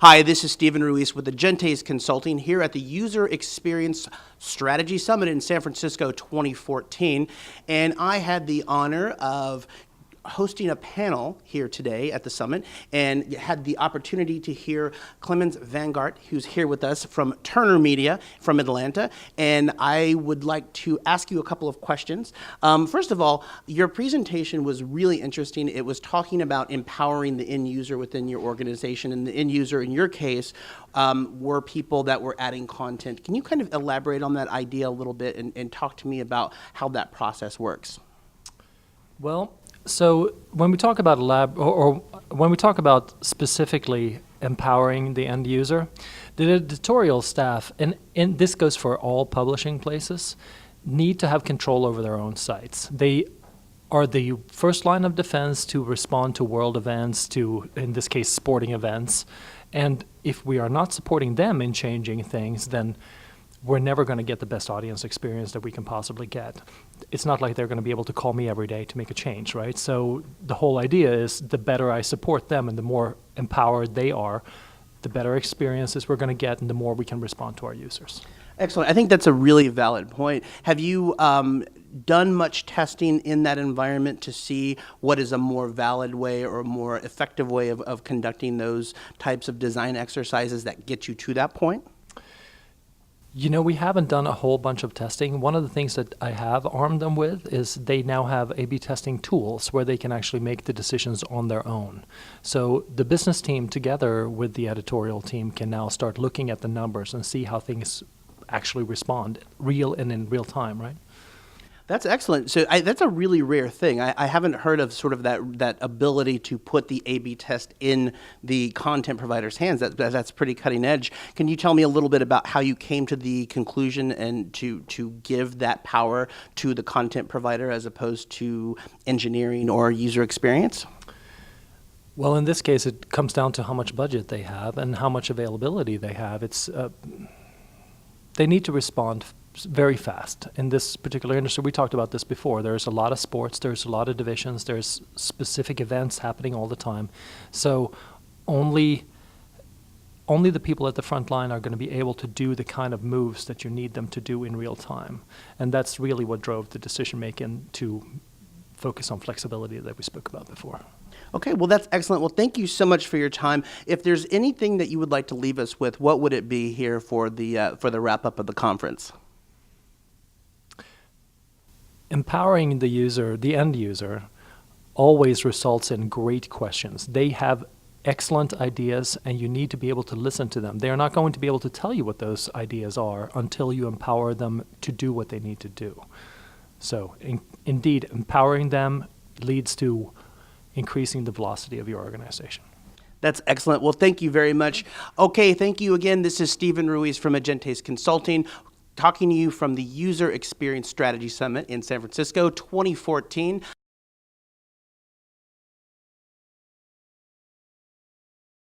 Hi, this is Stephen Ruiz with Agentes Consulting here at the User Experience Strategy Summit in San Francisco 2014. And I had the honor of hosting a panel here today at the summit and had the opportunity to hear Klemens Wengert, who's here with us from Turner Media from Atlanta. And I would like to ask you a couple of questions. First of all, your presentation was really interesting. It was talking about empowering the end user within your organization, and the end user in your case were people that were adding content. Can you kind of elaborate on that idea a little bit and talk to me about how that process works? Well, so when we talk about when we talk about specifically empowering the end user, the editorial staff, and this goes for all publishing places, need to have control over their own sites. They are the first line of defense to respond to world events, to, in this case, sporting events. And if we are not supporting them in changing things, then we're never going to get the best audience experience that we can possibly get. It's not like they're going to be able to call me every day to make a change, right? So the whole idea is the better I support them and the more empowered they are, the better experiences we're going to get and the more we can respond to our users. Excellent. I think that's a really valid point. Have you done much testing in that environment to see what is a more valid way or a more effective way of conducting those types of design exercises that get you to that point? You know, we haven't done a whole bunch of testing. One of the things that I have armed them with is they now have A/B testing tools where they can actually make the decisions on their own. So the business team together with the editorial team can now start looking at the numbers and see how things actually respond in real time, right? That's excellent. So that's a really rare thing. I haven't heard of sort of that ability to put the A/B test in the content provider's hands. That's pretty cutting edge. Can you tell me a little bit about how you came to the conclusion and to give that power to the content provider as opposed to engineering or user experience? Well, in this case, it comes down to how much budget they have and how much availability they have. They need to respond very fast. In this particular industry, we talked about this before, there's a lot of sports, there's a lot of divisions, there's specific events happening all the time. So only the people at the front line are going to be able to do the kind of moves that you need them to do in real time. And that's really what drove the decision making to focus on flexibility that we spoke about before. Okay, well, that's excellent. Well, thank you so much for your time. If there's anything that you would like to leave us with, what would it be here for the wrap-up of the conference? Empowering the user, the end user, always results in great questions. They have excellent ideas, and you need to be able to listen to them. They are not going to be able to tell you what those ideas are until you empower them to do what they need to do. So, indeed, empowering them leads to increasing the velocity of your organization. That's excellent. Well, thank you very much. Okay, thank you again. This is Stephen Ruiz from Agentes Consulting, talking to you from the User Experience Strategy Summit in San Francisco 2014.